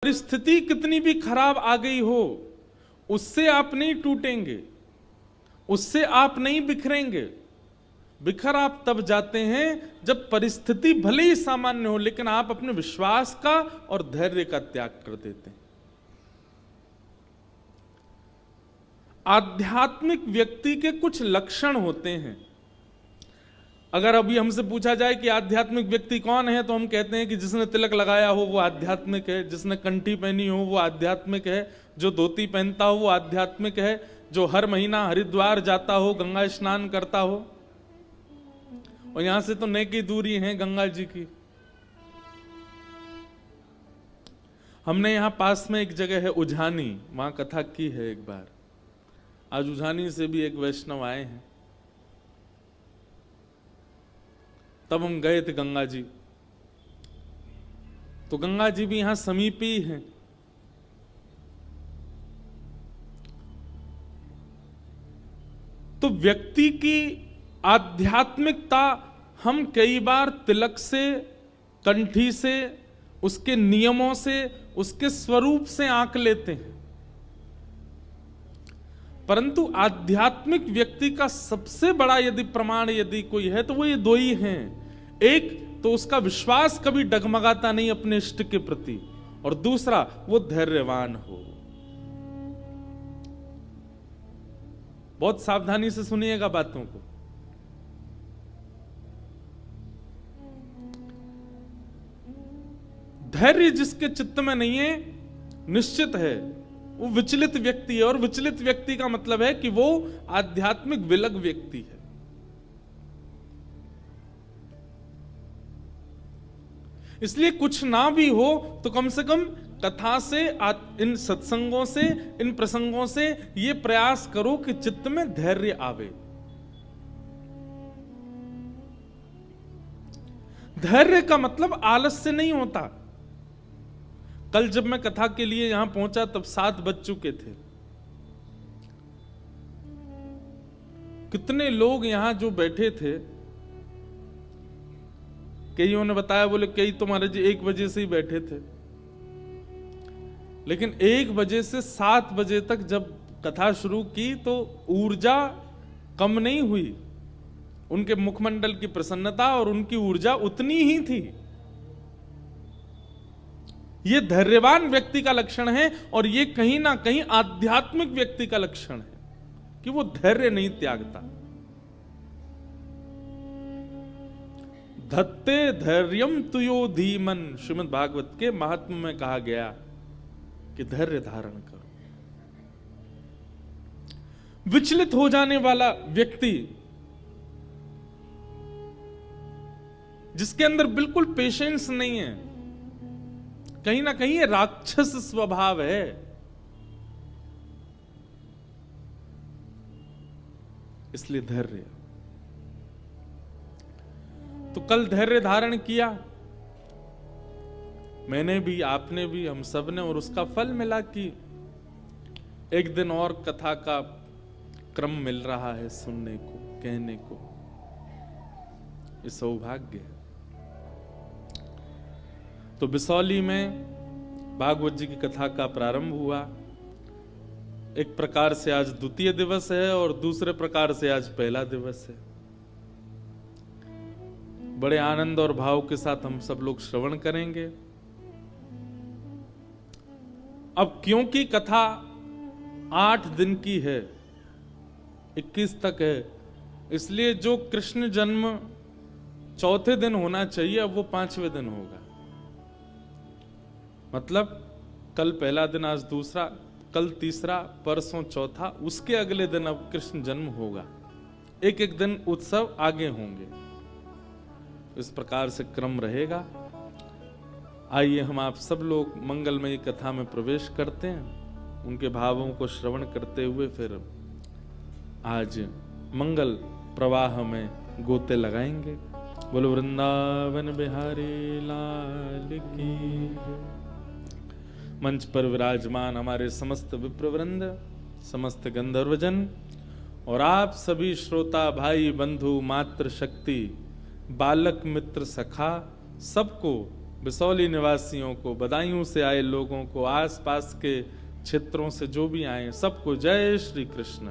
परिस्थिति कितनी भी खराब आ गई हो, उससे आप नहीं टूटेंगे, उससे आप नहीं बिखरेंगे। बिखर आप तब जाते हैं जब परिस्थिति भले ही सामान्य हो, लेकिन आप अपने विश्वास का और धैर्य का त्याग कर देते हैं। आध्यात्मिक व्यक्ति के कुछ लक्षण होते हैं। अगर अभी हमसे पूछा जाए कि आध्यात्मिक व्यक्ति कौन है, तो हम कहते हैं कि जिसने तिलक लगाया हो वो आध्यात्मिक है, जिसने कंठी पहनी हो वो आध्यात्मिक है, जो धोती पहनता हो वो आध्यात्मिक है, जो हर महीना हरिद्वार जाता हो, गंगा स्नान करता हो। और यहां से तो नेकी दूरी है गंगा जी की। हमने यहां पास में एक जगह है उझानी, वहां कथा की है एक बार। आज उझानी से भी एक वैष्णव आए हैं, तब हम गए थे गंगा जी। तो गंगा जी भी यहां समीप ही हैं। तो व्यक्ति की आध्यात्मिकता हम कई बार तिलक से, कंठी से, उसके नियमों से, उसके स्वरूप से आंक लेते हैं। परंतु आध्यात्मिक व्यक्ति का सबसे बड़ा यदि प्रमाण यदि कोई है तो वो ये दो ही हैं। एक तो उसका विश्वास कभी डगमगाता नहीं अपने इष्ट के प्रति, और दूसरा वो धैर्यवान हो। बहुत सावधानी से सुनिएगा बातों को। धैर्य जिसके चित्त में नहीं है, निश्चित है वो विचलित व्यक्ति है। और विचलित व्यक्ति का मतलब है कि वो आध्यात्मिक विलग व्यक्ति है। इसलिए कुछ ना भी हो तो कम से कम कथा से, इन सत्संगों से, इन प्रसंगों से ये प्रयास करो कि चित्त में धैर्य आवे। धैर्य का मतलब आलस से नहीं होता। कल जब मैं कथा के लिए यहां पहुंचा तब 7 बज चुके थे। कितने लोग यहां जो बैठे थे, कईयों ने बताया, बोले कई तो महाराज जी 1 बजे से ही बैठे थे। लेकिन 1 बजे से 7 बजे तक जब कथा शुरू की तो ऊर्जा कम नहीं हुई। उनके मुखमंडल की प्रसन्नता और उनकी ऊर्जा उतनी ही थी। यह धैर्यवान व्यक्ति का लक्षण है, और यह कहीं ना कहीं आध्यात्मिक व्यक्ति का लक्षण है कि वो धैर्य नहीं त्यागता। धत्ते धैर्यम तुयो धीमन, श्रीमद् भागवत के महात्म्य में कहा गया कि धैर्य धारण करो। विचलित हो जाने वाला व्यक्ति, जिसके अंदर बिल्कुल पेशेंस नहीं है, कहीं ना कहीं ये राक्षस स्वभाव है। इसलिए धैर्य। तो कल धैर्य धारण किया मैंने भी, आपने भी, हम सब ने, और उसका फल मिला कि एक दिन और कथा का क्रम मिल रहा है सुनने को, कहने को। ये सौभाग्य है। तो बिसौली में भागवत जी की कथा का प्रारंभ हुआ। एक प्रकार से आज द्वितीय दिवस है और दूसरे प्रकार से आज पहला दिवस है। बड़े आनंद और भाव के साथ हम सब लोग श्रवण करेंगे। अब क्योंकि कथा 8 दिन की है, 21 तक है, इसलिए जो कृष्ण जन्म चौथे दिन होना चाहिए अब वो 5वें दिन होगा। मतलब कल पहला दिन, आज दूसरा, कल तीसरा, परसों चौथा, उसके अगले दिन अब कृष्ण जन्म होगा। एक एक दिन उत्सव आगे होंगे। इस प्रकार से क्रम रहेगा। आइए हम आप सब लोग मंगलमयी कथा में प्रवेश करते हैं। उनके भावों को श्रवण करते हुए फिर आज मंगल प्रवाह में गोते लगाएंगे। बोलो वृंदावन बिहारी लाल की। मंच पर विराजमान हमारे समस्त विप्रवृंद, समस्त गंधर्वजन और आप सभी श्रोता भाई बंधु मातृ शक्ति, बालक मित्र सखा, सबको बिसौली निवासियों को, बदायूं से आए लोगों को, आसपास के क्षेत्रों से जो भी आए सबको जय श्री कृष्ण,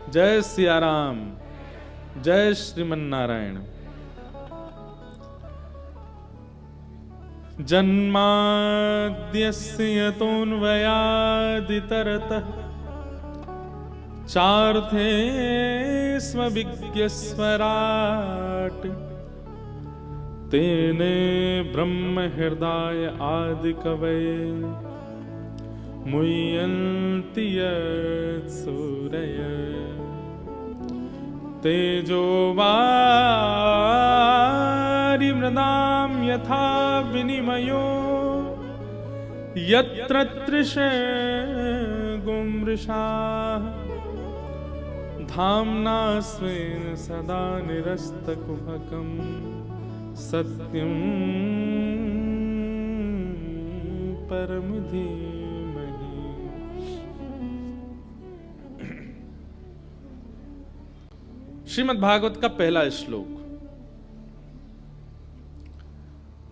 जय सिया राम, जय श्रीमन नारायण। जन्माद्यस्य यतोऽन्वयादितरतः चार्थे स्वविज्ञस्वराट् तेने ब्रह्म हृदय आदि कवये मुह्यन्ति यत्सूरयः तेजो वारिमृदां यथा विनिमयो यत्र तृषगो मृषा धाम्ना स्वेन सदा निरस्तकुहकं सत्यं परम धीमहि। श्रीमद् भागवत का पहला श्लोक।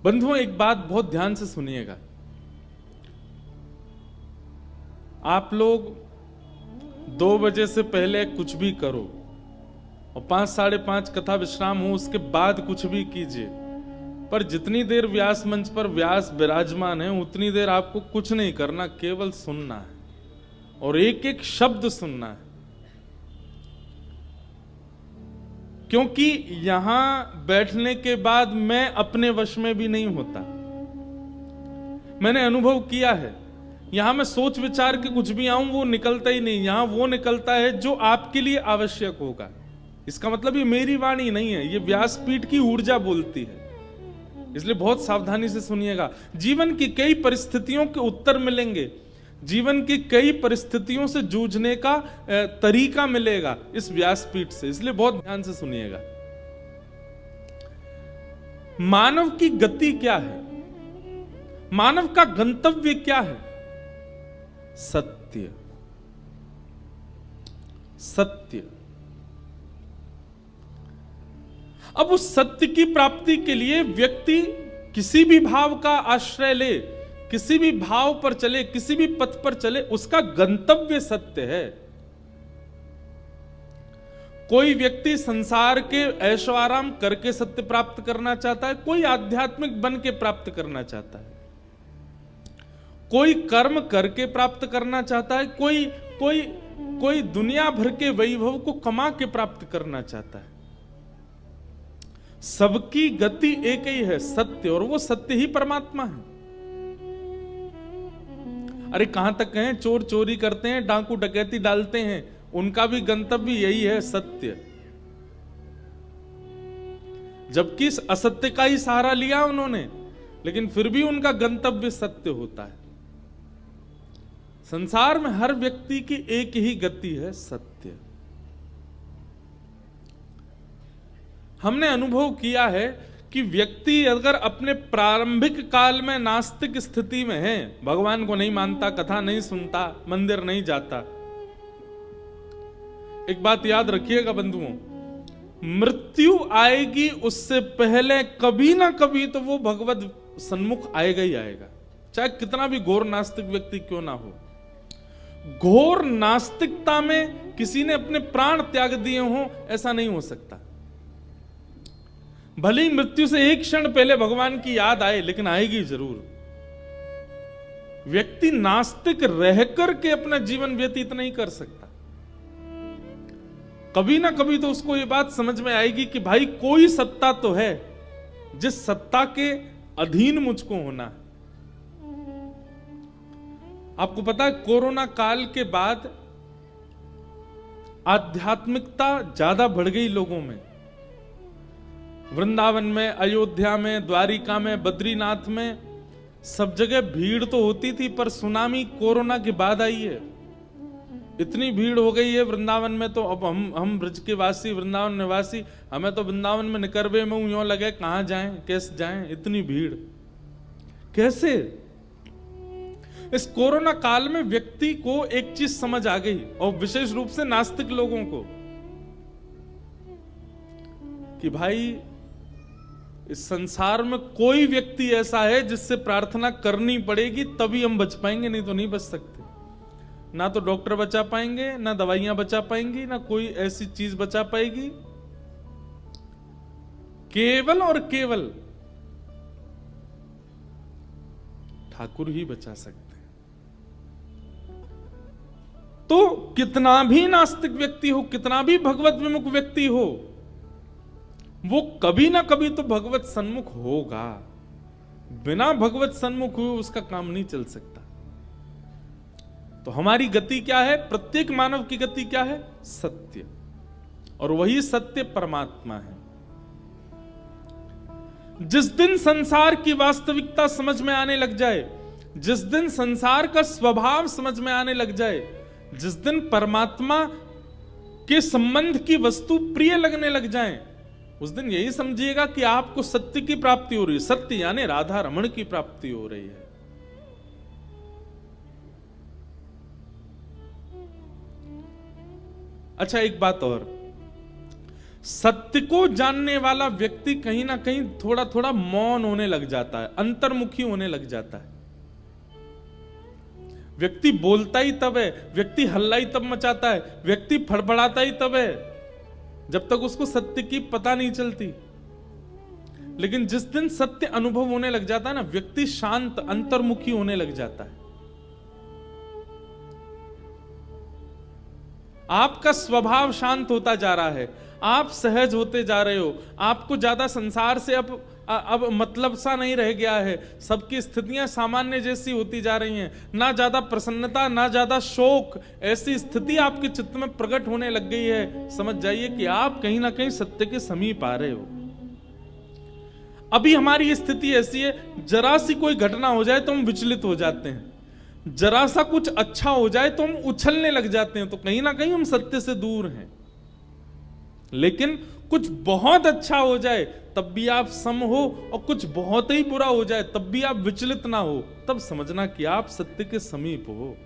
बंधुओं, एक बात बहुत ध्यान से सुनिएगा। आप लोग 2 बजे से पहले कुछ भी करो और 5, 5:30 कथा विश्राम हो, उसके बाद कुछ भी कीजिए, पर जितनी देर व्यास मंच पर व्यास विराजमान है उतनी देर आपको कुछ नहीं करना, केवल सुनना है और एक एक शब्द सुनना है। क्योंकि यहां बैठने के बाद मैं अपने वश में भी नहीं होता। मैंने अनुभव किया है, यहां मैं सोच विचार के कुछ भी आऊं वो निकलता ही नहीं। यहां वो निकलता है जो आपके लिए आवश्यक होगा। इसका मतलब ये मेरी वाणी नहीं है, ये व्यासपीठ की ऊर्जा बोलती है। इसलिए बहुत सावधानी से सुनिएगा। जीवन की कई परिस्थितियों के उत्तर मिलेंगे, जीवन की कई परिस्थितियों से जूझने का तरीका मिलेगा इस व्यासपीठ से। इसलिए बहुत ध्यान से सुनिएगा। मानव की गति क्या है, मानव का गंतव्य क्या है? सत्य। सत्य। अब उस सत्य की प्राप्ति के लिए व्यक्ति किसी भी भाव का आश्रय ले, किसी भी भाव पर चले, किसी भी पथ पर चले, उसका गंतव्य सत्य है। कोई व्यक्ति संसार के ऐशो आराम करके सत्य प्राप्त करना चाहता है, कोई आध्यात्मिक बन के प्राप्त करना चाहता है, कोई कर्म करके प्राप्त करना चाहता है, कोई दुनिया भर के वैभव को कमा के प्राप्त करना चाहता है। सबकी गति एक ही है, सत्य, और वो सत्य ही परमात्मा है। अरे कहां तक कहें, चोर चोरी करते हैं, डाकू डकैती डालते हैं, उनका भी गंतव्य यही है, सत्य। जबकि इस असत्य का ही सहारा लिया उन्होंने, लेकिन फिर भी उनका गंतव्य सत्य होता है। संसार में हर व्यक्ति की एक ही गति है, सत्य। हमने अनुभव किया है कि व्यक्ति अगर अपने प्रारंभिक काल में नास्तिक स्थिति में है, भगवान को नहीं मानता, कथा नहीं सुनता, मंदिर नहीं जाता, एक बात याद रखिएगा बंधुओं, मृत्यु आएगी उससे पहले कभी ना कभी तो वो भगवत सन्मुख आएगा ही आएगा, चाहे कितना भी घोर नास्तिक व्यक्ति क्यों ना हो। घोर नास्तिकता में किसी ने अपने प्राण त्याग दिए हों, ऐसा नहीं हो सकता। भले ही मृत्यु से एक क्षण पहले भगवान की याद आए, लेकिन आएगी जरूर। व्यक्ति नास्तिक रहकर के अपना जीवन व्यतीत नहीं कर सकता। कभी ना कभी तो उसको ये बात समझ में आएगी कि भाई कोई सत्ता तो है जिस सत्ता के अधीन मुझको होना है। आपको पता है, कोरोना काल के बाद आध्यात्मिकता ज्यादा बढ़ गई लोगों में। वृंदावन में, अयोध्या में, द्वारिका में, बद्रीनाथ में, सब जगह भीड़ तो होती थी, पर सुनामी कोरोना के बाद आई है। इतनी भीड़ हो गई है वृंदावन में, तो अब हम ब्रज के वासी, वृंदावन निवासी, हमें तो वृंदावन में निकरवे में यूं लगे कहां जाएं, कैसे जाएं, इतनी भीड़ कैसे। इस कोरोना काल में व्यक्ति को एक चीज समझ आ गई, और विशेष रूप से नास्तिक लोगों को, कि भाई इस संसार में कोई व्यक्ति ऐसा है जिससे प्रार्थना करनी पड़ेगी तभी हम बच पाएंगे, नहीं तो नहीं बच सकते। ना तो डॉक्टर बचा पाएंगे, ना दवाइयां बचा पाएंगी, ना कोई ऐसी चीज बचा पाएगी। केवल और केवल ठाकुर ही बचा सकते हैं। तो कितना भी नास्तिक व्यक्ति हो, कितना भी भगवत विमुख व्यक्ति हो, वो कभी ना कभी तो भगवत सन्मुख होगा। बिना भगवत सन्मुख हुए उसका काम नहीं चल सकता। तो हमारी गति क्या है? प्रत्येक मानव की गति क्या है? सत्य। और वही सत्य परमात्मा है। जिस दिन संसार की वास्तविकता समझ में आने लग जाए, जिस दिन संसार का स्वभाव समझ में आने लग जाए, जिस दिन परमात्मा के संबंध की वस्तु प्रिय लगने लग जाए, उस दिन यही समझिएगा कि आपको सत्य की प्राप्ति हो रही है। सत्य यानी राधा रमण की प्राप्ति हो रही है। अच्छा, एक बात और, सत्य को जानने वाला व्यक्ति कहीं ना कहीं थोड़ा थोड़ा मौन होने लग जाता है, अंतर्मुखी होने लग जाता है। व्यक्ति बोलता ही तब है, व्यक्ति हल्ला ही तब मचाता है, व्यक्ति फड़फड़ाता ही तब है जब तक उसको सत्य की पता नहीं चलती। लेकिन जिस दिन सत्य अनुभव होने लग जाता है ना, व्यक्ति शांत अंतर्मुखी होने लग जाता है। आपका स्वभाव शांत होता जा रहा है, आप सहज होते जा रहे हो, आपको ज्यादा संसार से अब मतलब सा नहीं रह गया है, सबकी स्थितियां सामान्य जैसी होती जा रही हैं, ना ज्यादा प्रसन्नता ना ज्यादा शोक, ऐसी स्थिति आपके चित्त में प्रकट होने लग गई है। समझ जाइए कि आप कहीं ना कहीं सत्य के समीप आ रहे हो। अभी हमारी स्थिति ऐसी है, जरा सी कोई घटना हो जाए तो हम विचलित हो जाते हैं, जरा सा कुछ अच्छा हो जाए तो हम उछलने लग जाते हैं, तो कहीं ना कहीं हम सत्य से दूर हैं। लेकिन कुछ बहुत अच्छा हो जाए तब भी आप सम हो, और कुछ बहुत ही बुरा हो जाए तब भी आप विचलित ना हो, तब समझना कि आप सत्य के समीप हो।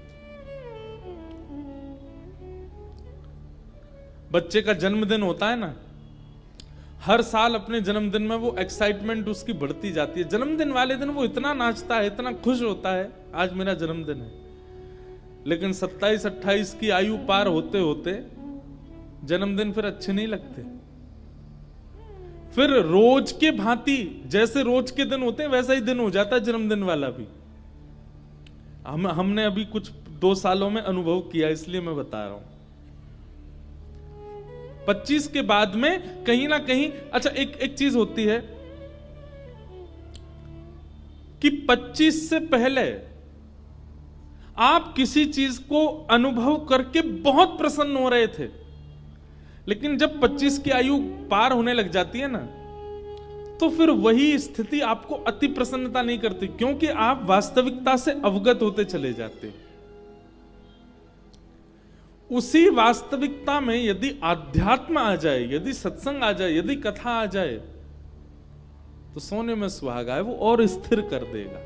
बच्चे का जन्मदिन होता है ना, हर साल अपने जन्मदिन में वो एक्साइटमेंट उसकी बढ़ती जाती है। जन्मदिन वाले दिन वो इतना नाचता है, इतना खुश होता है, आज मेरा जन्मदिन है। लेकिन 27-28 की आयु पार होते होते जन्मदिन फिर अच्छे नहीं लगते। फिर रोज के भांति, जैसे रोज के दिन होते हैं वैसा ही दिन हो जाता है जन्मदिन वाला भी। हमने अभी कुछ 2 सालों में अनुभव किया, इसलिए मैं बता रहा हूं। 25 के बाद में कहीं ना कहीं, अच्छा एक चीज होती है कि 25 से पहले आप किसी चीज को अनुभव करके बहुत प्रसन्न हो रहे थे, लेकिन जब 25 की आयु पार होने लग जाती है ना, तो फिर वही स्थिति आपको अति प्रसन्नता नहीं करती, क्योंकि आप वास्तविकता से अवगत होते चले जाते। उसी वास्तविकता में यदि आध्यात्म आ जाए, यदि सत्संग आ जाए, यदि कथा आ जाए, तो सोने में सुहागा है, वो और स्थिर कर देगा।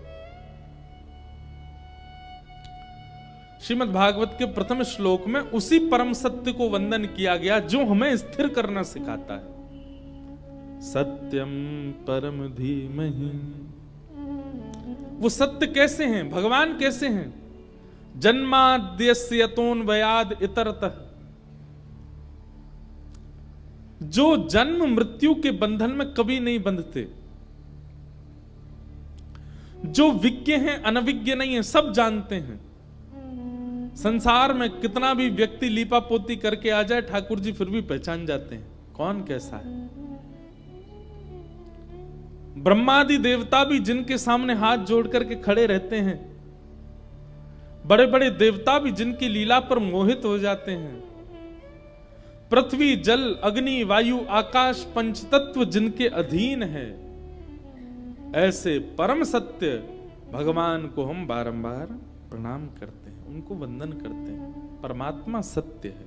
श्रीमद् भागवत के प्रथम श्लोक में उसी परम सत्य को वंदन किया गया जो हमें स्थिर करना सिखाता है। सत्यम परम धीमहि। वो सत्य कैसे हैं, भगवान कैसे हैं? जन्माद्यस्य यतोऽन्वयाद् इतरतः। जो जन्म मृत्यु के बंधन में कभी नहीं बंधते, जो विज्ञ हैं अनविज्ञ नहीं है, सब जानते हैं। संसार में कितना भी व्यक्ति लीपापोती करके आ जाए, ठाकुर जी फिर भी पहचान जाते हैं कौन कैसा है। ब्रह्मादि देवता भी जिनके सामने हाथ जोड़ करके खड़े रहते हैं, बड़े बड़े देवता भी जिनकी लीला पर मोहित हो जाते हैं, पृथ्वी जल अग्नि वायु आकाश पंचतत्व जिनके अधीन है, ऐसे परम सत्य भगवान को हम बारंबार प्रणाम करते हैं, उनको वंदन करते हैं। परमात्मा सत्य है।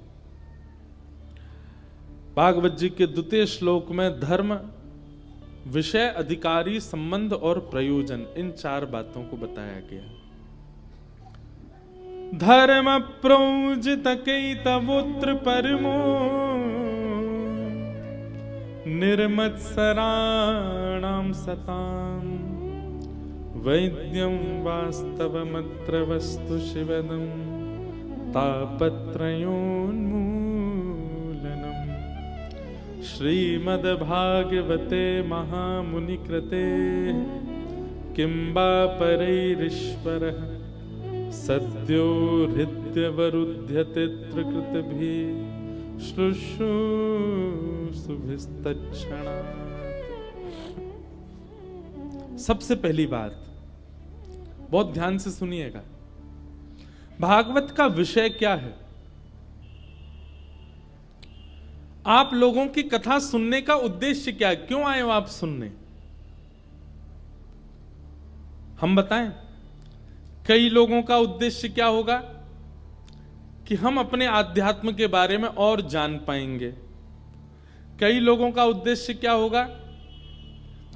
भागवत जी के द्वितीय श्लोक में धर्म, विषय, अधिकारी, संबंध और प्रयोजन, इन 4 बातों को बताया गया। धर्म प्रोजित कैतवोत्र परमो निर्मत्सराणां सतां वैद्यं वास्तवमत्र वस्तु शिवदं तापत्रयोन्मूलनम् श्रीमद्भागवते महामुनिकृते किं वा परैरीश्वरः सद्यो हृद्यवरुध्यते त्रिकृतभिः शुश्रूषुभिस्तत्क्षणात्। सबसे पहली बात बहुत ध्यान से सुनिएगा, भागवत का विषय क्या है? आप लोगों की कथा सुनने का उद्देश्य क्या है? क्यों आए हो आप सुनने? हम बताएं। कई लोगों का उद्देश्य क्या होगा कि हम अपने आध्यात्म के बारे में और जान पाएंगे। कई लोगों का उद्देश्य क्या होगा,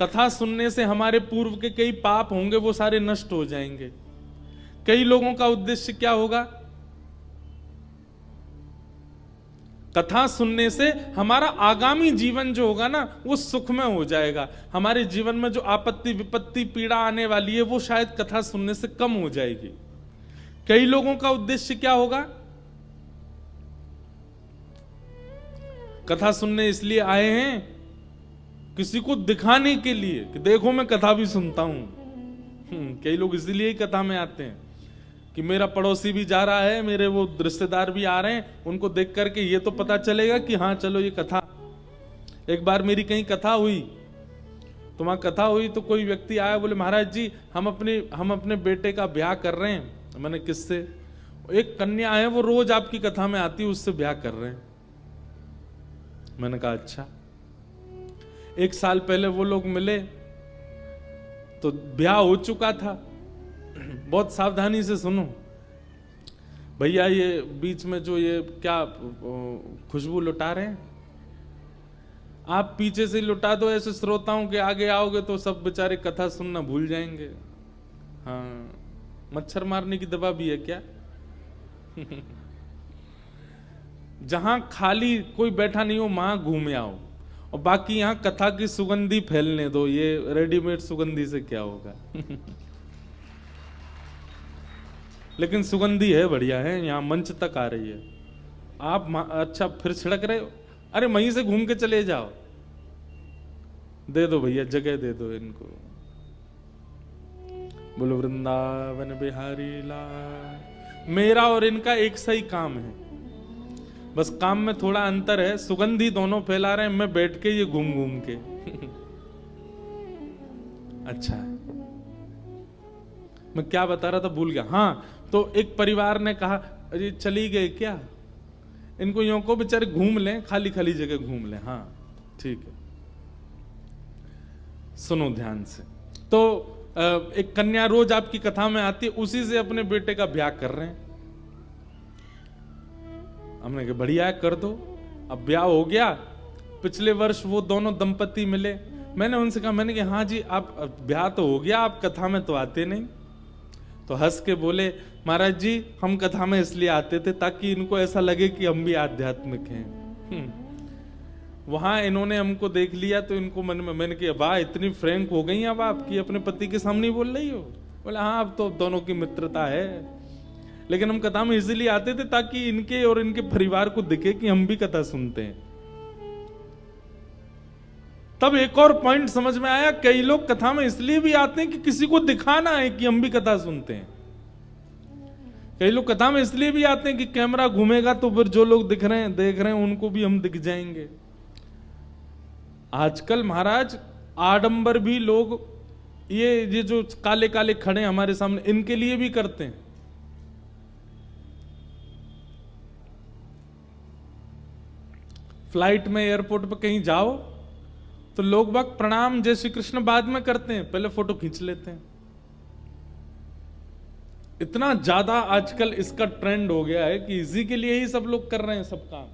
कथा सुनने से हमारे पूर्व के कई पाप होंगे वो सारे नष्ट हो जाएंगे। कई लोगों का उद्देश्य क्या होगा, कथा सुनने से हमारा आगामी जीवन जो होगा ना वो सुखमय हो जाएगा। हमारे जीवन में जो आपत्ति विपत्ति पीड़ा आने वाली है वो शायद कथा सुनने से कम हो जाएगी। कई लोगों का उद्देश्य क्या होगा, कथा सुनने इसलिए आए हैं किसी को दिखाने के लिए कि देखो मैं कथा भी सुनता हूं। कई लोग इसलिए ही कथा में आते हैं कि मेरा पड़ोसी भी जा रहा है, मेरे वो रिश्तेदार भी आ रहे हैं, उनको देख करके ये तो पता चलेगा कि हाँ चलो ये कथा। एक बार मेरी कहीं कथा हुई, तो वहां कथा हुई तो कोई व्यक्ति आया, बोले महाराज जी हम अपने बेटे का ब्याह कर रहे हैं। मैंने किससे? एक कन्या है वो रोज आपकी कथा में आती है, उससे ब्याह कर रहे हैं। मैंने कहा अच्छा। 1 साल पहले वो लोग मिले तो ब्याह हो चुका था। बहुत सावधानी से सुनो भैया, ये बीच में जो ये क्या खुशबू लुटा रहे हैं, आप पीछे से लुटा दो, ऐसे श्रोताओं के आगे आओगे तो सब बेचारे कथा सुनना भूल जाएंगे। हाँ, मच्छर मारने की दवा भी है क्या? जहां खाली कोई बैठा नहीं हो वहां घूमे आओ, और बाकी यहां कथा की सुगंधी फैलने दो। ये रेडीमेड सुगंधी से क्या होगा? लेकिन सुगंधी है, बढ़िया है, यहां मंच तक आ रही है। आप अच्छा फिर छिड़क रहे हो? अरे वहीं से घूम के चले जाओ। दे दो भैया, जगह दे दो इनको। बोलो वृंदावन बिहारी लाल। मेरा और इनका एक सही काम है, बस काम में थोड़ा अंतर है। सुगंधी दोनों फैला रहे हैं, मैं बैठ के ये घूम घूम के। अच्छा है। मैं क्या बता रहा था भूल गया। हाँ, तो एक परिवार ने कहा अरे चली गए क्या, इनको यूं को बेचारे घूम लें, खाली खाली जगह घूम लें। हाँ ठीक है, सुनो ध्यान से। तो एक कन्या रोज आपकी कथा में आती है, उसी से अपने बेटे का ब्याह कर रहे हैं। हमने कहा बढ़िया है, कर दो। अब ब्याह हो गया। पिछले वर्ष वो दोनों दंपति मिले, मैंने उनसे कहा, मैंने कहा हाँ जी आप ब्याह तो हो गया, आप कथा में तो आते नहीं। तो हंस के बोले महाराज जी हम कथा में इसलिए आते थे ताकि इनको ऐसा लगे कि हम भी आध्यात्मिक हैं। वहां इन्होंने हमको देख लिया तो इनको मन में, मैंने कहा वाह इतनी फ्रैंक हो गई अब आपकी, अपने पति के सामने बोल रही हो? बोले हाँ अब तो दोनों की मित्रता है, लेकिन हम कथा में इसलिए आते थे ताकि इनके और इनके परिवार को दिखे कि हम भी कथा सुनते हैं। तब एक और पॉइंट समझ में आया, कई लोग कथा में इसलिए भी आते हैं कि किसी को दिखाना है कि हम भी कथा सुनते हैं। कई लोग कथा में इसलिए भी आते हैं कि कैमरा घूमेगा तो फिर जो लोग देख रहे हैं उनको भी हम दिख जाएंगे। आजकल महाराज आडंबर भी लोग ये जो काले काले खड़े हमारे सामने, इनके लिए भी करते हैं। फ्लाइट में एयरपोर्ट पे कहीं जाओ तो लोग बाग प्रणाम जय श्री कृष्ण बाद में करते हैं, पहले फोटो खींच लेते हैं। इतना ज्यादा आजकल इसका ट्रेंड हो गया है कि इसी के लिए ही सब लोग कर रहे हैं सब काम।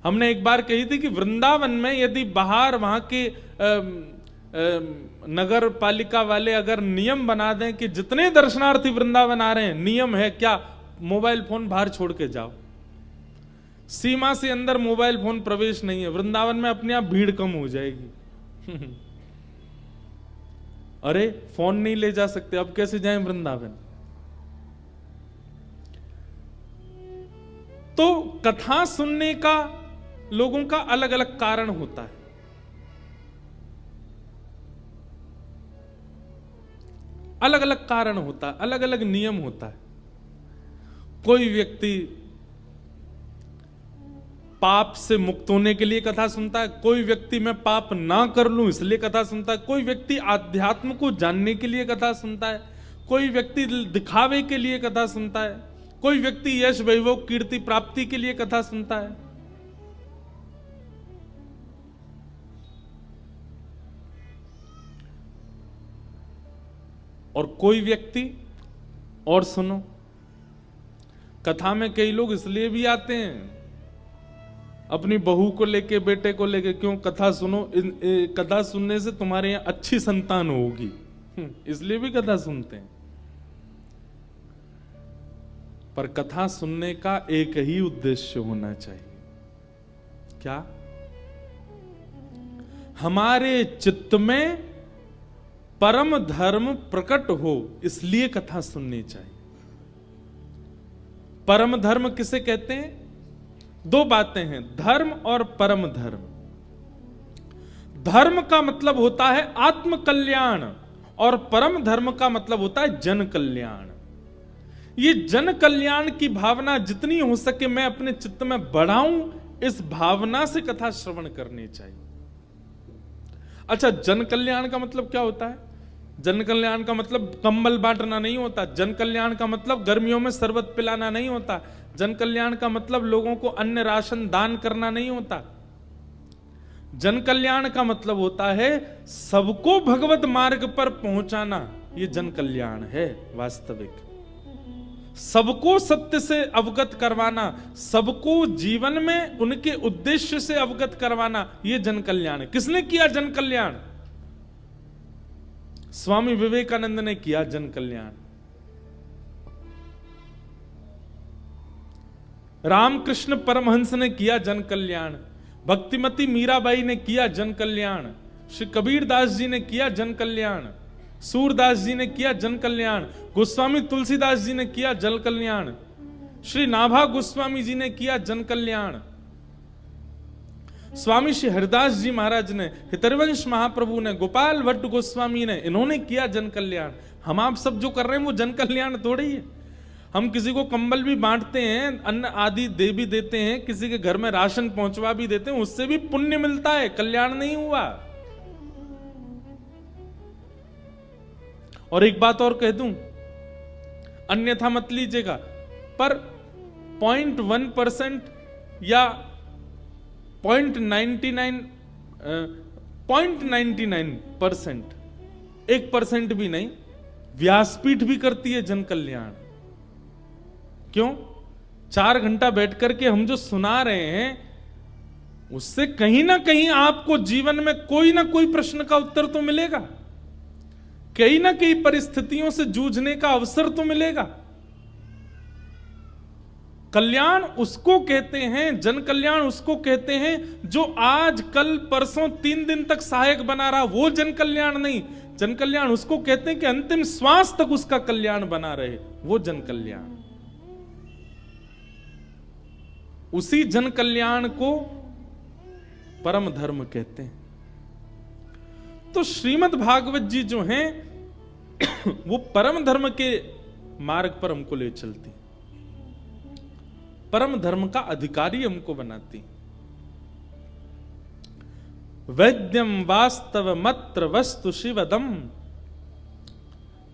हमने एक बार कही थी कि वृंदावन में यदि बाहर वहां के नगर पालिका वाले अगर नियम बना दें कि जितने दर्शनार्थी वृंदावन आ रहे हैं, नियम है क्या, मोबाइल फोन बाहर छोड़ के जाओ, सीमा से अंदर मोबाइल फोन प्रवेश नहीं है। वृंदावन में अपने आप भीड़ कम हो जाएगी। अरे फोन नहीं ले जा सकते, अब कैसे जाएं वृंदावन? तो कथा सुनने का लोगों का अलग अलग कारण होता है। अलग अलग कारण होता है, अलग अलग नियम होता है। कोई व्यक्ति पाप से मुक्त होने के लिए कथा सुनता है, कोई व्यक्ति मैं पाप ना कर लूं इसलिए कथा सुनता है, कोई व्यक्ति आध्यात्म को जानने के लिए कथा सुनता है, कोई व्यक्ति दिखावे के लिए कथा सुनता है, कोई व्यक्ति यश वैभव कीर्ति प्राप्ति के लिए कथा सुनता है। और कोई व्यक्ति, और सुनो, कथा में कई लोग इसलिए भी आते हैं अपनी बहू को लेके, बेटे को लेके, क्यों? कथा सुनो, कथा सुनने से तुम्हारे यहां अच्छी संतान होगी, इसलिए भी कथा सुनते हैं। पर कथा सुनने का एक ही उद्देश्य होना चाहिए। क्या? हमारे चित्त में परम धर्म प्रकट हो, इसलिए कथा सुननी चाहिए। परम धर्म किसे कहते हैं? दो बातें हैं, धर्म और परम धर्म। धर्म का मतलब होता है आत्म कल्याण और परम धर्म का मतलब होता है जन कल्याण। ये जन कल्याण की भावना जितनी हो सके मैं अपने चित्त में बढ़ाऊं, इस भावना से कथा श्रवण करनी चाहिए। अच्छा, जन कल्याण का मतलब क्या होता है? जन कल्याण का मतलब कंबल बांटना नहीं होता। जन कल्याण का मतलब गर्मियों में शरबत पिलाना नहीं होता। जन कल्याण का मतलब लोगों को अन्न राशन दान करना नहीं होता। जन कल्याण का मतलब होता है सबको भगवत मार्ग पर पहुंचाना। ये जन कल्याण है वास्तविक। सबको सत्य से अवगत करवाना, सबको जीवन में उनके उद्देश्य से अवगत करवाना, ये जन कल्याण है। किसने किया जन कल्याण? स्वामी विवेकानंद ने किया जन कल्याण। रामकृष्ण परमहंस ने किया जन कल्याण। भक्तिमती मीराबाई ने किया जन कल्याण। श्री कबीरदास जी ने किया जन कल्याण। सूरदास जी ने किया जन कल्याण। गोस्वामी तुलसीदास जी ने किया जन कल्याण। श्री नाभा गोस्वामी जी ने किया जन कल्याण। स्वामी श्री हरिदास जी महाराज ने, हितरवंश महाप्रभु ने, गोपाल भट्ट गोस्वामी ने, इन्होंने किया जन कल्याण। हम आप सब जो कर रहे हैं वो जन कल्याण थोड़ी है। हम किसी को कंबल भी बांटते हैं, अन्न आदि दे भी देते हैं, किसी के घर में राशन पहुंचवा भी देते हैं, उससे भी पुण्य मिलता है, कल्याण नहीं हुआ। और एक बात और कह दूं, अन्यथा मत लीजिएगा, पर 0.1% या 0.99%, 1% भी नहीं, व्यासपीठ भी करती है जन कल्याण। क्यों? 4 घंटा बैठ करके हम जो सुना रहे हैं उससे कहीं ना कहीं आपको जीवन में कोई ना कोई प्रश्न का उत्तर तो मिलेगा, कहीं ना कहीं परिस्थितियों से जूझने का अवसर तो मिलेगा। कल्याण उसको कहते हैं, जन कल्याण उसको कहते हैं जो आज कल परसों 3 दिन तक सहायक बना रहा, वो जन कल्याण नहीं। जन कल्याण उसको कहते हैं कि अंतिम श्वास तक उसका कल्याण बना रहे, वो जन कल्याण। उसी जन कल्याण को परम धर्म कहते हैं। तो श्रीमद् भागवत जी जो हैं वो परम धर्म के मार्ग पर हमको ले चलती, परम धर्म का अधिकारी हमको बनाती। वैद्यम वास्तव मत्र वस्तु शिवदम।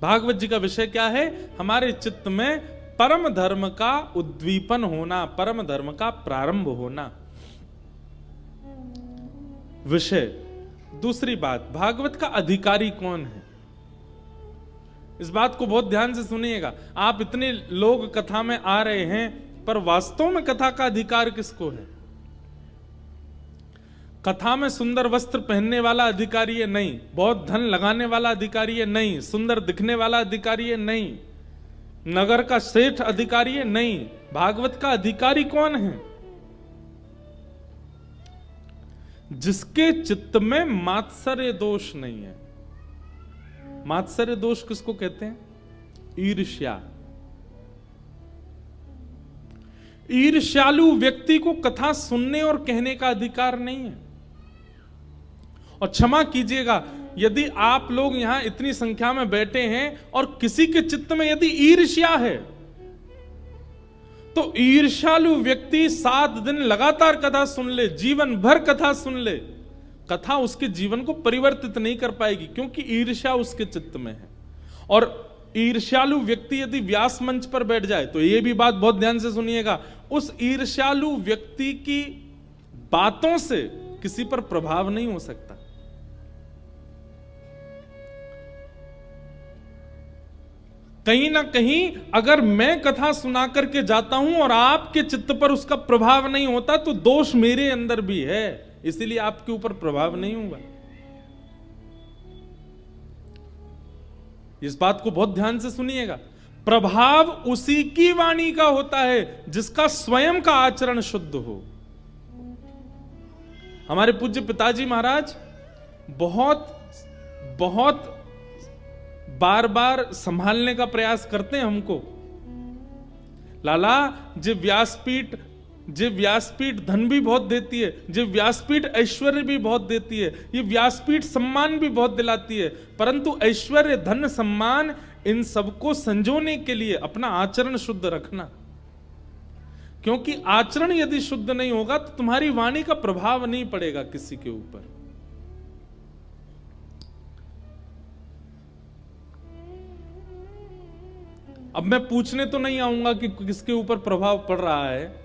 भागवत जी का विषय क्या है? हमारे चित्त में परम धर्म का उद्दीपन होना, परम धर्म का प्रारंभ होना विषय। दूसरी बात, भागवत का अधिकारी कौन है? इस बात को बहुत ध्यान से सुनिएगा। आप इतने लोग कथा में आ रहे हैं, पर वास्तव में कथा का अधिकार किसको है? कथा में सुंदर वस्त्र पहनने वाला अधिकारी है? नहीं। बहुत धन लगाने वाला अधिकारी है? नहीं। सुंदर दिखने वाला अधिकारी है? नहीं। नगर का सेठ अधिकारी है? नहीं। भागवत का अधिकारी कौन है? जिसके चित्त में मात्सर्य दोष नहीं है। मात्सर्य दोष किसको कहते हैं? ईर्ष्या। ईर्ष्यालु व्यक्ति को कथा सुनने और कहने का अधिकार नहीं है। और क्षमा कीजिएगा, यदि आप लोग यहां इतनी संख्या में बैठे हैं और किसी के चित्त में यदि ईर्ष्या है, तो ईर्ष्यालु व्यक्ति 7 दिन लगातार कथा सुन ले, जीवन भर कथा सुन ले, कथा उसके जीवन को परिवर्तित नहीं कर पाएगी, क्योंकि ईर्ष्या उसके चित्त में है। और ईर्ष्यालु व्यक्ति यदि व्यास मंच पर बैठ जाए, तो यह भी बात बहुत ध्यान से सुनिएगा, उस ईर्ष्यालु व्यक्ति की बातों से किसी पर प्रभाव नहीं हो सकता। कहीं ना कहीं अगर मैं कथा सुना करके जाता हूं और आपके चित्त पर उसका प्रभाव नहीं होता, तो दोष मेरे अंदर भी है, इसीलिए आपके ऊपर प्रभाव नहीं होगा। इस बात को बहुत ध्यान से सुनिएगा। प्रभाव उसी की वाणी का होता है जिसका स्वयं का आचरण शुद्ध हो। हमारे पूज्य पिताजी महाराज बहुत बहुत बार बार संभालने का प्रयास करते हैं हमको। लाला, जे व्यासपीठ धन भी बहुत देती है, जे व्यासपीठ ऐश्वर्य भी बहुत देती है, ये व्यासपीठ सम्मान भी बहुत दिलाती है, परंतु ऐश्वर्य, धन, सम्मान, इन सबको संजोने के लिए अपना आचरण शुद्ध रखना। क्योंकि आचरण यदि शुद्ध नहीं होगा तो तुम्हारी वाणी का प्रभाव नहीं पड़ेगा किसी के ऊपर। अब मैं पूछने तो नहीं आऊंगा कि किसके ऊपर प्रभाव पड़ रहा है,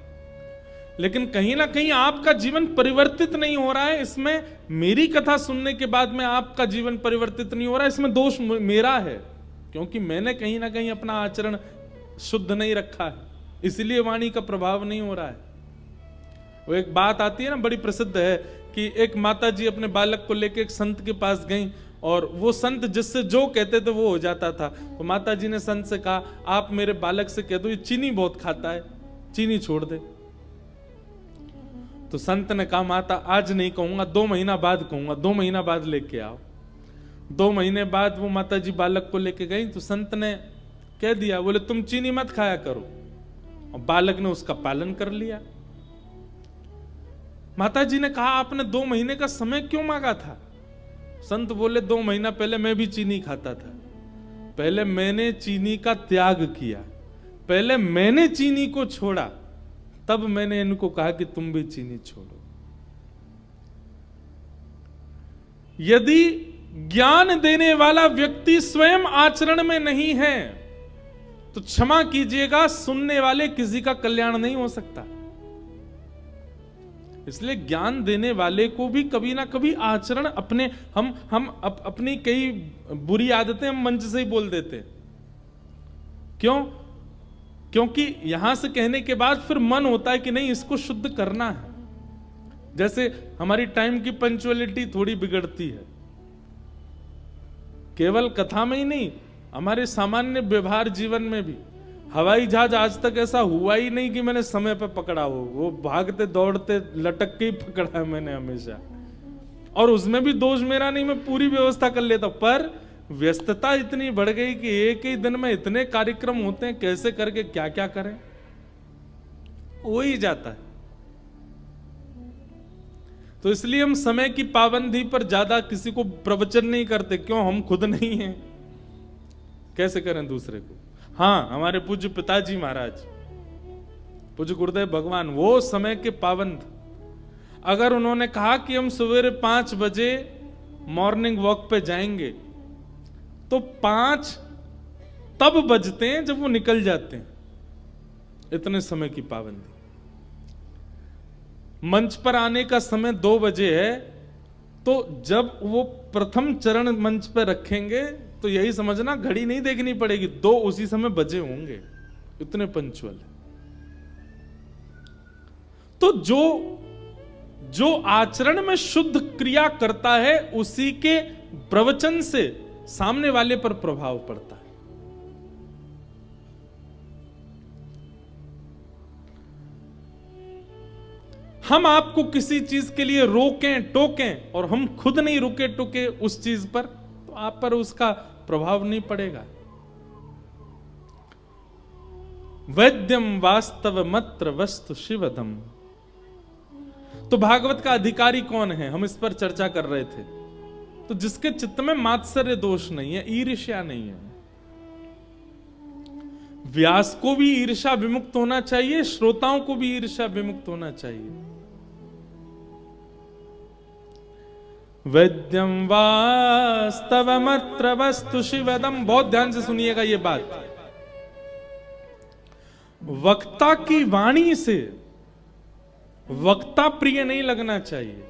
लेकिन कहीं ना कहीं आपका जीवन परिवर्तित नहीं हो रहा है। इसमें मेरी कथा सुनने के बाद में आपका जीवन परिवर्तित नहीं हो रहा है, इसमें दोष मेरा है, क्योंकि मैंने कहीं ना कहीं अपना आचरण शुद्ध नहीं रखा है, इसलिए वाणी का प्रभाव नहीं हो रहा है। वो एक बात आती है ना, बड़ी प्रसिद्ध है, कि एक माता जी अपने बालक को लेकर एक संत के पास गई और वो संत जिससे जो कहते थे वो हो जाता था। तो माता जी ने संत से कहा, आप मेरे बालक से कह दो ये चीनी बहुत खाता है, चीनी छोड़ दे। तो संत ने कहा, माता आज नहीं कहूंगा, 2 महीना बाद कहूंगा, 2 महीना बाद लेके आओ। 2 महीने बाद वो माता जी बालक को लेके गई, तो संत ने कह दिया, बोले तुम चीनी मत खाया करो, और बालक ने उसका पालन कर लिया। माता जी ने कहा, आपने 2 महीने का समय क्यों मांगा था? संत बोले, 2 महीना पहले मैं भी चीनी खाता था, पहले मैंने चीनी का त्याग किया, पहले मैंने चीनी को छोड़ा, तब मैंने इनको कहा कि तुम भी चीनी छोड़ो। यदि ज्ञान देने वाला व्यक्ति स्वयं आचरण में नहीं है, तो क्षमा कीजिएगा, सुनने वाले किसी का कल्याण नहीं हो सकता। इसलिए ज्ञान देने वाले को भी कभी ना कभी आचरण अपने अपनी कई बुरी आदतें हम मंच से ही बोल देते। क्यों? क्योंकि यहां से कहने के बाद फिर मन होता है कि नहीं, इसको शुद्ध करना है। जैसे हमारी टाइम की पंक्चुअलिटी थोड़ी बिगड़ती है, केवल कथा में ही नहीं, हमारे सामान्य व्यवहार जीवन में भी। हवाई जहाज आज तक ऐसा हुआ ही नहीं कि मैंने समय पर पकड़ा हो, वो भागते दौड़ते लटक के ही पकड़ा है मैंने हमेशा, और उसमें भी दोष मेरा नहीं, मैं पूरी व्यवस्था कर लेता। पर व्यस्तता इतनी बढ़ गई कि एक ही दिन में इतने कार्यक्रम होते हैं, कैसे करके क्या क्या करें, हो ही जाता है। तो इसलिए हम समय की पाबंदी पर ज्यादा किसी को प्रवचन नहीं करते। क्यों? हम खुद नहीं हैं, कैसे करें दूसरे को। हाँ, हमारे पूज्य पिताजी महाराज, पूज्य गुरुदेव भगवान, वो समय के पाबंद। अगर उन्होंने कहा कि हम सवेरे 5 बजे मॉर्निंग वॉक पे जाएंगे, तो 5 तब बजते हैं जब वो निकल जाते हैं, इतने समय की पाबंदी। मंच पर आने का समय 2 बजे है, तो जब वो प्रथम चरण मंच पर रखेंगे तो यही समझना, घड़ी नहीं देखनी पड़ेगी, 2 उसी समय बजे होंगे, इतने पंचुअल। तो जो आचरण में शुद्ध क्रिया करता है, उसी के प्रवचन से सामने वाले पर प्रभाव पड़ता है। हम आपको किसी चीज के लिए रोकें टोकें और हम खुद नहीं रुके टोके उस चीज पर, तो आप पर उसका प्रभाव नहीं पड़ेगा। वैद्यम वास्तव मत्र वस्तु शिवदम। तो भागवत का अधिकारी कौन है, हम इस पर चर्चा कर रहे थे। तो जिसके चित्त में मात्सर्य दोष नहीं है, ईर्ष्या नहीं है। व्यास को भी ईर्ष्या विमुक्त होना चाहिए, श्रोताओं को भी ईर्ष्या विमुक्त होना चाहिए। वैद्यम वास्तवमत्र वस्तु शिवदम। बहुत ध्यान से सुनिएगा ये बात। वक्ता की वाणी से वक्ता प्रिय नहीं लगना चाहिए,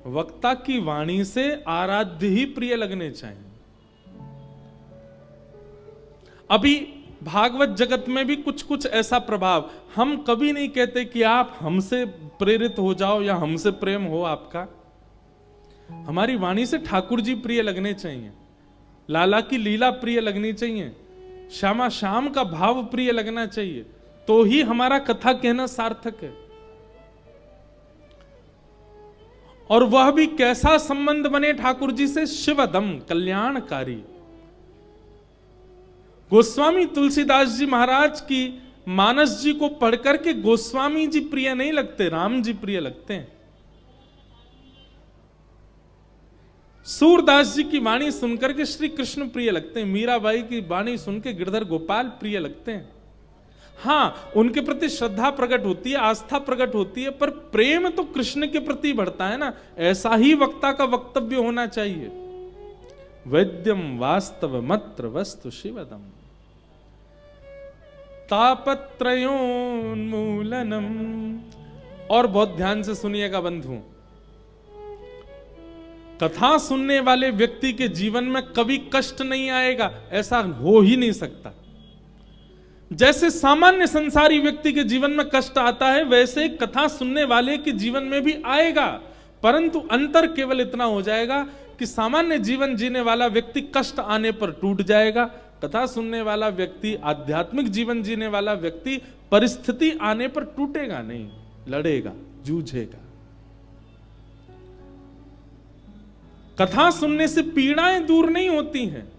वक्ता की वाणी से आराध्य ही प्रिय लगने चाहिए। अभी भागवत जगत में भी कुछ कुछ ऐसा प्रभाव, हम कभी नहीं कहते कि आप हमसे प्रेरित हो जाओ या हमसे प्रेम हो आपका। हमारी वाणी से ठाकुर जी प्रिय लगने चाहिए, लाला की लीला प्रिय लगनी चाहिए, श्यामा श्याम का भाव प्रिय लगना चाहिए, तो ही हमारा कथा कहना सार्थक है। और वह भी कैसा संबंध बने ठाकुर जी से, शिवदम, कल्याणकारी। गोस्वामी तुलसीदास जी महाराज की मानस जी को पढ़कर के गोस्वामी जी प्रिय नहीं लगते, राम जी प्रिय लगते हैं। सूरदास जी की वाणी सुनकर के श्री कृष्ण प्रिय लगते हैं, मीराबाई की वाणी सुन के गिरधर गोपाल प्रिय लगते हैं। हाँ, उनके प्रति श्रद्धा प्रकट होती है, आस्था प्रकट होती है, पर प्रेम तो कृष्ण के प्रति बढ़ता है ना। ऐसा ही वक्ता का वक्तव्य होना चाहिए। वैद्यम वास्तव मत्र वस्तु शिवदम तापत्रयोन्मूलनम। और बहुत ध्यान से सुनिएगा बंधु, कथा सुनने वाले व्यक्ति के जीवन में कभी कष्ट नहीं आएगा, ऐसा हो ही नहीं सकता। जैसे सामान्य संसारी व्यक्ति के जीवन में कष्ट आता है, वैसे कथा सुनने वाले के जीवन में भी आएगा, परंतु अंतर केवल इतना हो जाएगा कि सामान्य जीवन जीने वाला व्यक्ति कष्ट आने पर टूट जाएगा, कथा सुनने वाला व्यक्ति, आध्यात्मिक जीवन जीने वाला व्यक्ति परिस्थिति आने पर टूटेगा नहीं, लड़ेगा, जूझेगा। कथा सुनने से पीड़ाएं दूर नहीं होती हैं।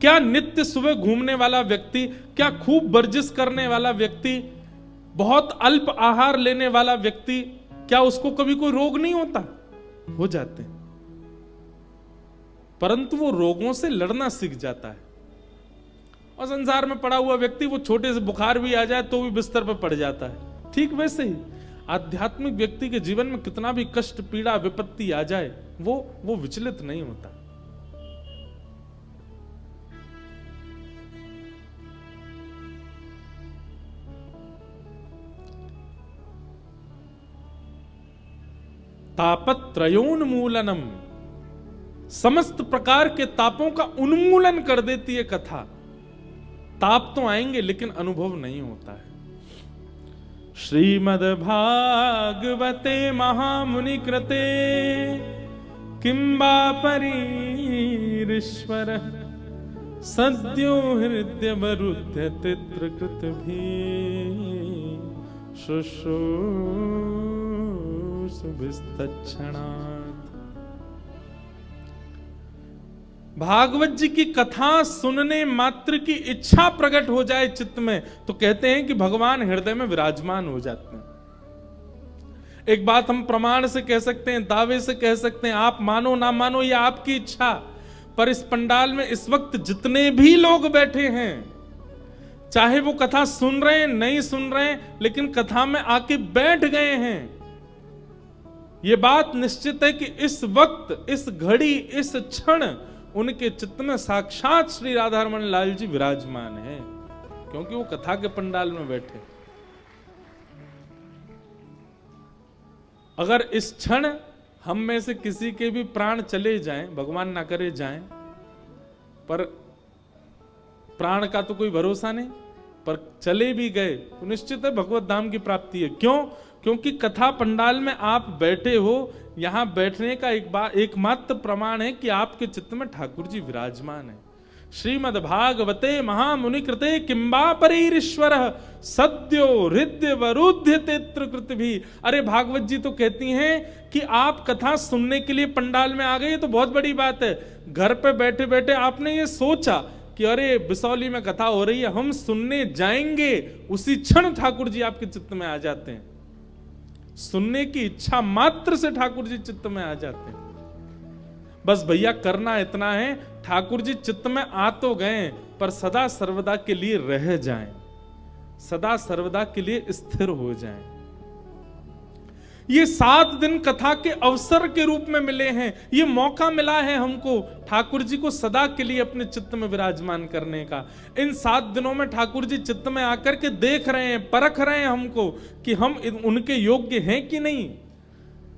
क्या नित्य सुबह घूमने वाला व्यक्ति, क्या खूब वर्जिश करने वाला व्यक्ति, बहुत अल्प आहार लेने वाला व्यक्ति, क्या उसको कभी कोई रोग नहीं होता? हो जाते हैं, परंतु वो रोगों से लड़ना सीख जाता है। और संसार में पड़ा हुआ व्यक्ति, वो छोटे से बुखार भी आ जाए तो भी बिस्तर पर पड़ जाता है। ठीक वैसे ही आध्यात्मिक व्यक्ति के जीवन में कितना भी कष्ट, पीड़ा, विपत्ति आ जाए, वो विचलित नहीं होता। तापत्रयोन्मूलनम, समस्त प्रकार के तापों का उन्मूलन कर देती है कथा। ताप तो आएंगे लेकिन अनुभव नहीं होता है। श्रीमद् भागवते महामुनि कृते किंबा परीश्वर सद्यो हृदय वरुध्य तित्रकृत भी शुश्रूषुभिस्तच्छणात्। भागवत जी की कथा सुनने मात्र की इच्छा प्रकट हो जाए चित्त में, तो कहते हैं कि भगवान हृदय में विराजमान हो जाते हैं। एक बात हम प्रमाण से कह सकते हैं, दावे से कह सकते हैं, आप मानो ना मानो ये आपकी इच्छा, पर इस पंडाल में इस वक्त जितने भी लोग बैठे हैं, चाहे वो कथा सुन रहे हैं नहीं सुन रहे हैं, लेकिन कथा में आके बैठ गए हैं, ये बात निश्चित है कि इस वक्त, इस घड़ी, इस क्षण उनके चित्त में साक्षात श्री राधा रमण लाल जी विराजमान है, क्योंकि वो कथा के पंडाल में बैठे। अगर इस क्षण हम में से किसी के भी प्राण चले जाएं, भगवान ना करे जाएं, पर प्राण का तो कोई भरोसा नहीं, पर चले भी गए तो निश्चित है भगवत धाम की प्राप्ति है। क्यों? क्योंकि कथा पंडाल में आप बैठे हो, यहां बैठने का एकमात्र प्रमाण है कि आपके चित्त में ठाकुर जी विराजमान है। श्रीमद् भागवते महामुनि कृते किंबा परीश्वर सद्यो हृदय वरुध्य तेत्र कृत भी। अरे भागवत जी तो कहती हैं कि आप कथा सुनने के लिए पंडाल में आ गए, तो बहुत बड़ी बात है। घर पे बैठे बैठे आपने ये सोचा कि अरे बिसौली में कथा हो रही है, हम सुनने जाएंगे, उसी क्षण ठाकुर जी आपके चित्त में आ जाते हैं। सुनने की इच्छा मात्र से ठाकुर जी चित्त में आ जाते हैं। बस भैया करना इतना है, ठाकुर जी चित्त में आ तो गए पर सदा सर्वदा के लिए रह जाएं, सदा सर्वदा के लिए स्थिर हो जाएं। ये 7 दिन कथा के अवसर के रूप में मिले हैं, ये मौका मिला है हमको ठाकुर जी को सदा के लिए अपने चित्त में विराजमान करने का। इन 7 दिनों में ठाकुर जी चित्त में आकर के देख रहे हैं, परख रहे हैं हमको कि हम उनके योग्य हैं कि नहीं।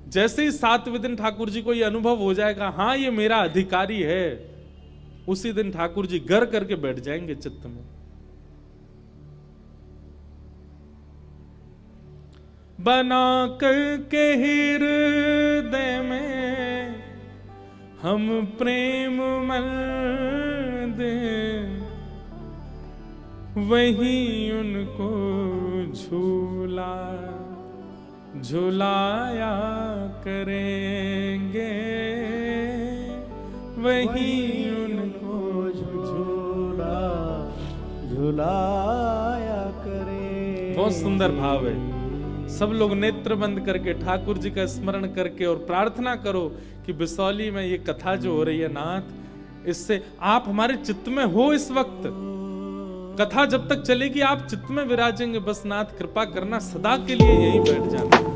जैसे ही 7वें दिन ठाकुर जी को ये अनुभव हो जाएगा, हाँ ये मेरा अधिकारी है, उसी दिन ठाकुर जी गर करके बैठ जाएंगे चित्त में। बना करके हृदय में हम प्रेम मंदिर, वही उनको झूला झुलाया करेंगे, वही उनको झूला झुलाया करेंगे। बहुत सुंदर भाव है। सब लोग नेत्र बंद करके ठाकुर जी का स्मरण करके और प्रार्थना करो कि बिसौली में ये कथा जो हो रही है नाथ, इससे आप हमारे चित्त में हो। इस वक्त कथा जब तक चलेगी आप चित्त में विराजेंगे। बस नाथ कृपा करना, सदा के लिए यहीं बैठ जाना।